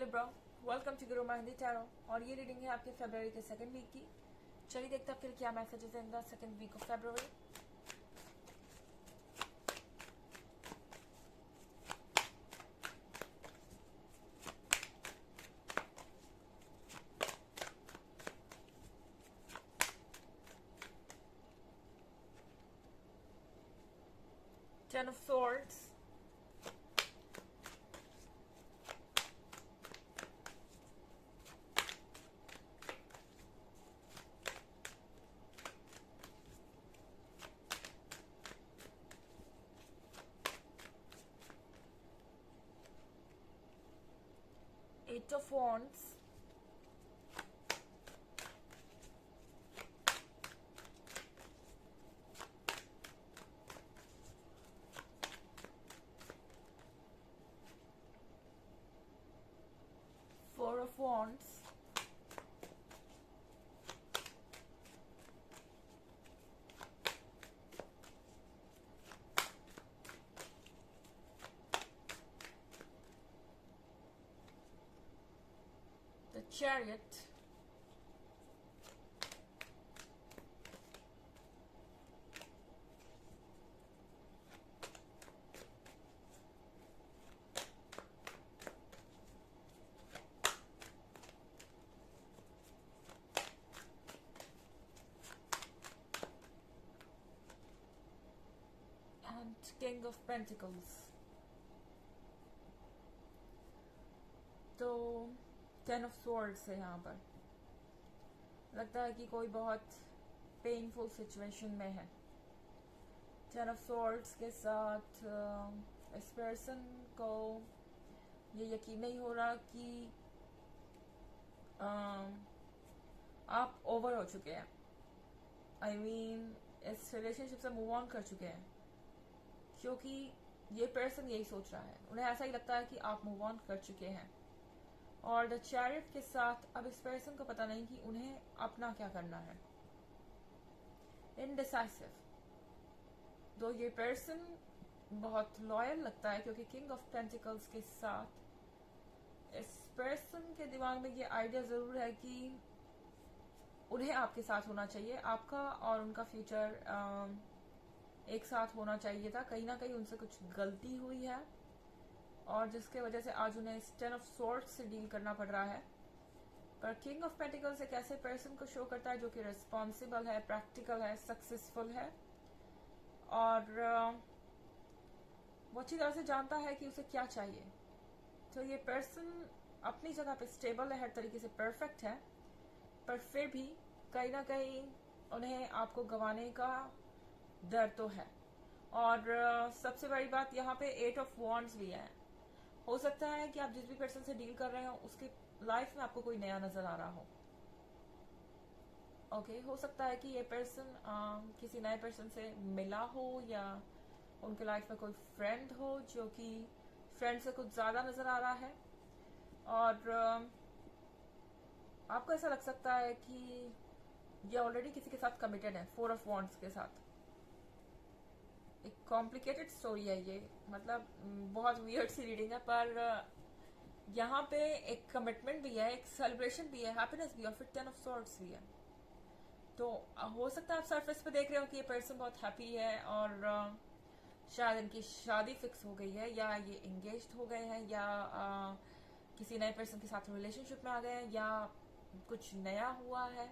Libra, welcome to Guru mehndi tarot. और ये reading है आपके फरवरी के सेकंड वीक की। चलिए देखते हैं फिर क्या messages in the second week of February. Ten of Swords, Eight of Wands, Four of Wands, the Chariot, and King of Pentacles। तो टेन ऑफ स्वॉर्ड्स है यहाँ पर। लगता है कि कोई बहुत पेनफुल सिचुएशन में है। टेन ऑफ स्वॉर्ड्स के साथ इस पर्सन को ये यकीन नहीं हो रहा कि आप ओवर हो चुके हैं। आई मीन इस रिलेशनशिप से मूव ऑन कर चुके हैं, क्योंकि ये पर्सन यही सोच रहा है। उन्हें ऐसा ही लगता है कि आप मूव ऑन कर चुके हैं। और द चैरियट के साथ अब इस पर्सन को पता नहीं कि उन्हें अपना क्या करना है। इनडिसाइसिव। दो ये पर्सन बहुत लॉयल लगता है, क्योंकि किंग ऑफ पेंटिकल्स के साथ इस पर्सन के दिमाग में ये आइडिया जरूर है कि उन्हें आपके साथ होना चाहिए। आपका और उनका फ्यूचर एक साथ होना चाहिए था। कहीं ना कहीं उनसे कुछ गलती हुई है और जिसके वजह से आज उन्हें टेन ऑफ स्वॉर्ड्स से डील करना पड़ रहा है। पर किंग ऑफ पेंटिकल्स एक ऐसे पर्सन को शो करता है जो कि रिस्पॉन्सिबल है, प्रैक्टिकल है, सक्सेसफुल है और वो अच्छी तरह से जानता है कि उसे क्या चाहिए। तो ये पर्सन अपनी जगह पे स्टेबल है, हर तरीके से परफेक्ट है, पर फिर भी कहीं ना कहीं उन्हें आपको गंवाने का डर तो है। और सबसे बड़ी बात यहाँ पे एट ऑफ वॉन्ड्स भी है। हो सकता है कि आप जिस भी पर्सन से डील कर रहे हो उसकी लाइफ में आपको कोई नया नजर आ रहा हो। ओके, हो सकता है कि ये पर्सन किसी नए पर्सन से मिला हो या उनके लाइफ में कोई फ्रेंड हो जो कि फ्रेंड से कुछ ज्यादा नजर आ रहा है। और आपको ऐसा लग सकता है कि ये ऑलरेडी किसी के साथ कमिटेड है। फोर ऑफ वॉन्ड्स के साथ एक कॉम्प्लिकेटेड स्टोरी है ये, मतलब बहुत वियर्ड सी रीडिंग है, पर यहाँ पे एक कमिटमेंट भी है, एक सेलिब्रेशन भी है, हैप्पीनेस भी है और फिर टेन ऑफ स्वॉर्ड्स भी है। तो हो सकता है आप सरफेस पे देख रहे हो कि ये पर्सन बहुत हैप्पी है और शायद इनकी शादी फिक्स हो गई है, या ये एंगेज्ड हो गए हैं, या किसी नए पर्सन के साथ रिलेशनशिप में आ गए हैं, या कुछ नया हुआ है।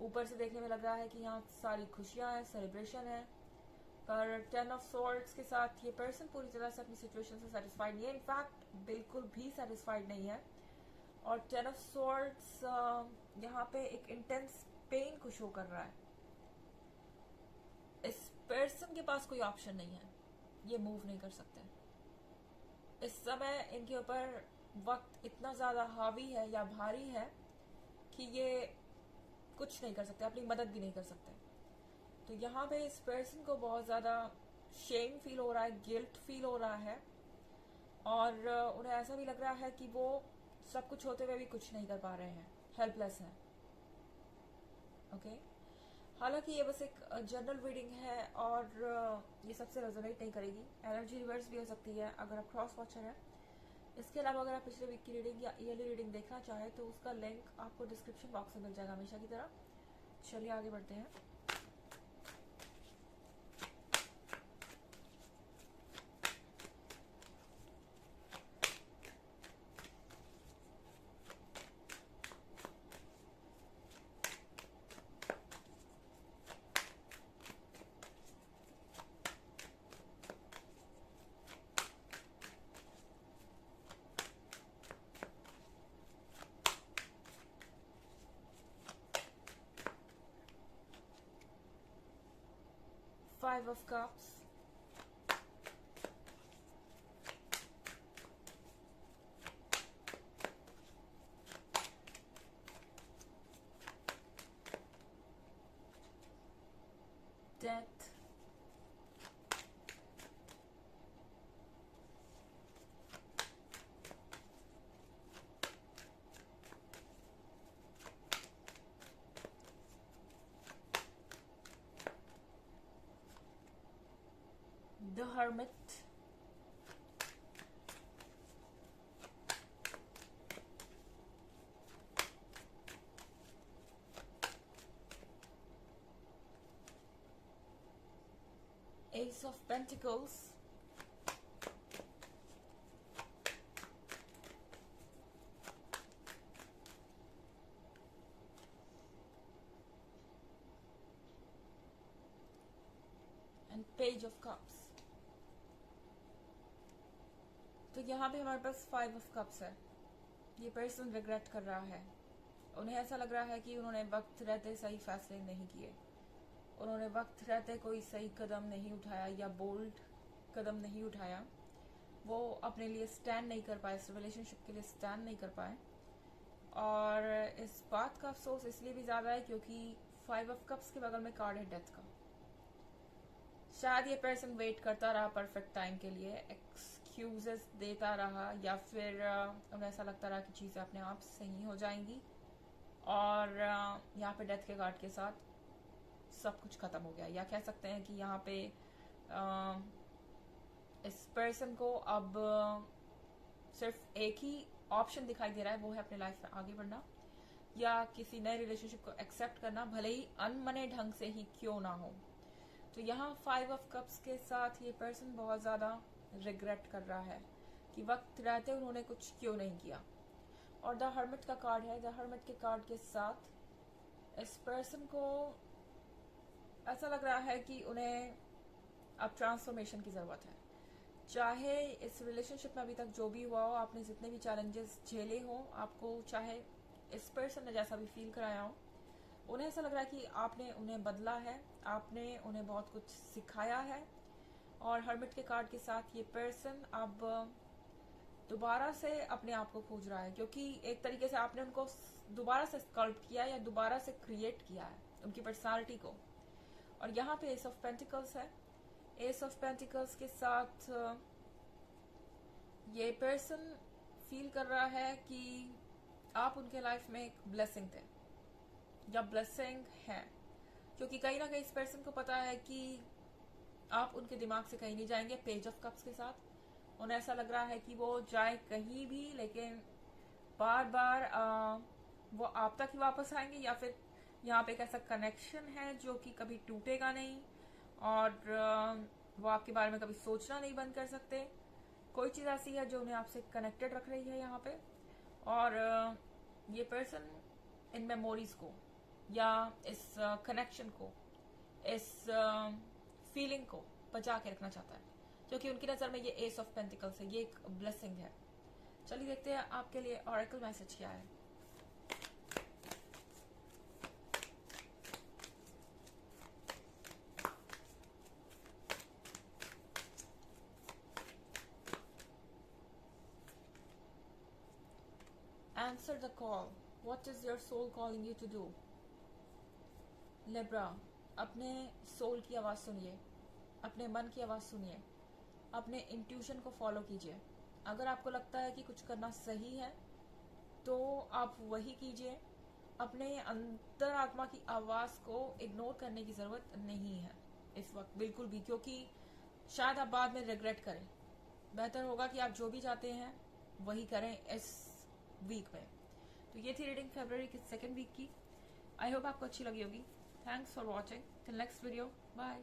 ऊपर से देखने में लग रहा है कि यहाँ सारी खुशियां हैं, सेलिब्रेशन है। पर टेन ऑफ स्वॉर्ड्स के साथ ये पर्सन पूरी तरह से अपनी सिचुएशन से सेटिस्फाइड नहीं है, इनफैक्ट बिल्कुल भी सेटिस्फाइड नहीं है। और टेन ऑफ स्वॉर्ड्स यहाँ पे एक इंटेंस पेन को शो कर रहा है। इस पर्सन के पास कोई ऑप्शन नहीं है, ये मूव नहीं कर सकते। इस समय इनके ऊपर वक्त इतना ज्यादा हावी है या भारी है कि ये कुछ नहीं कर सकते, अपनी मदद भी नहीं कर सकते। तो यहाँ पे इस पर्सन को बहुत ज्यादा शेम फील हो रहा है, गिल्ट फील हो रहा है और उन्हें ऐसा भी लग रहा है कि वो सब कुछ होते हुए भी कुछ नहीं कर पा रहे हैं, हेल्पलेस हैं। ओके, हालांकि ये बस एक जनरल रीडिंग है और ये सबसे रेजोनेट नहीं करेगी। एनर्जी रिवर्स भी हो सकती है अगर आप क्रॉस वॉचर है इसके अलावा अगर आप पिछले वीक की रीडिंग या ईयरली रीडिंग देखना चाहें तो उसका लिंक आपको डिस्क्रिप्शन बॉक्स में मिल जाएगा हमेशा की तरह। चलिए आगे बढ़ते हैं। Five of Cups, Death, the Hermit, Ace of Pentacles, and Page of Cups। तो यहाँ पे हमारे पास 5 ऑफ कप्स है। ये पर्सन रिग्रेट कर रहा है। उन्हें ऐसा लग रहा है कि उन्होंने वक्त रहते सही फैसले नहीं किए, उन्होंने वक्त रहते कोई सही कदम नहीं उठाया या बोल्ड कदम नहीं उठाया। वो अपने लिए स्टैंड नहीं कर पाए, इस रिलेशनशिप के लिए स्टैंड नहीं कर पाए। और इस बात का अफसोस इसलिए भी ज़्यादा है क्योंकि 5 ऑफ कप्स के बगल में कार्ड है डेथ का। शायद ये पर्सन वेट करता रहा परफेक्ट टाइम के लिए, एक्सक्यूजेस देता रहा, या फिर उन्हें ऐसा लगता रहा कि चीज़ें अपने आप सही हो जाएंगी। और यहाँ पे डेथ के कार्ड के साथ सब कुछ खत्म हो गया, या कह सकते हैं कि यहाँ पे इस पर्सन को अब सिर्फ एक ही ऑप्शन दिखाई दे रहा है, वो है अपने लाइफ में आगे बढ़ना या किसी नए रिलेशनशिप को एक्सेप्ट करना, भले ही अनमने ढंग से ही क्यों ना हो। तो यहाँ 5 ऑफ कप्स के साथ ये पर्सन बहुत ज़्यादा रिग्रेट कर रहा है कि वक्त रहते उन्होंने कुछ क्यों नहीं किया। और द हर्मिट का कार्ड है। द हर्मिट के कार्ड के साथ इस पर्सन को ऐसा लग रहा है कि उन्हें अब ट्रांसफॉर्मेशन की ज़रूरत है। चाहे इस रिलेशनशिप में अभी तक जो भी हुआ हो, आपने जितने भी चैलेंजेस झेले हो, आपको चाहे इस पर्सन ने जैसा भी फील कराया हो, उन्हें ऐसा लग रहा है कि आपने उन्हें बदला है, आपने उन्हें बहुत कुछ सिखाया है। और हर्मिट के कार्ड के साथ ये पर्सन अब दोबारा से अपने आप को खोज रहा है, क्योंकि एक तरीके से आपने उनको दोबारा से स्कल्प्ट किया या दोबारा से क्रिएट किया है उनकी पर्सनालिटी को। और यहाँ पे एस ऑफ पेंटिकल्स है। एस ऑफ पेंटिकल्स के साथ ये पर्सन फील कर रहा है कि आप उनके लाइफ में एक ब्लेसिंग थे या ब्लेसिंग है, क्योंकि कहीं ना कहीं इस पर्सन को पता है कि आप उनके दिमाग से कहीं नहीं जाएंगे। पेज ऑफ कप्स के साथ उन्हें ऐसा लग रहा है कि वो जाए कहीं भी, लेकिन बार बार वो आप तक ही वापस आएंगे, या फिर यहाँ पे एक ऐसा कनेक्शन है जो कि कभी टूटेगा नहीं, और वो आपके बारे में कभी सोचना नहीं बंद कर सकते। कोई चीज़ ऐसी है जो उन्हें आपसे कनेक्टेड रख रही है यहाँ पे। और ये पर्सन इन मेमोरीज को या इस कनेक्शन को, इस फीलिंग को बचा के रखना चाहता है, क्योंकि उनकी नज़र में ये एस ऑफ पेंटिकल्स है, ये एक ब्लेसिंग है। चलिए देखते हैं आपके लिए ऑरेकल मैसेज क्या है। Answer the call. What is your soul calling you to do? Libra, अपने सोल की आवाज़ सुनिए, अपने मन की आवाज़ सुनिए, अपने इंट्यूशन को फॉलो कीजिए। अगर आपको लगता है कि कुछ करना सही है तो आप वही कीजिए। अपने अंतरात्मा की आवाज़ को इग्नोर करने की ज़रूरत नहीं है इस वक्त बिल्कुल भी, क्योंकि शायद आप बाद में रिग्रेट करें। बेहतर होगा कि आप जो भी चाहते हैं वही करें इस वीक में। तो ये थी रीडिंग फरवरी की सेकेंड वीक की। आई होप आपको अच्छी लगी होगी। Thanks for watching. Till next video, bye.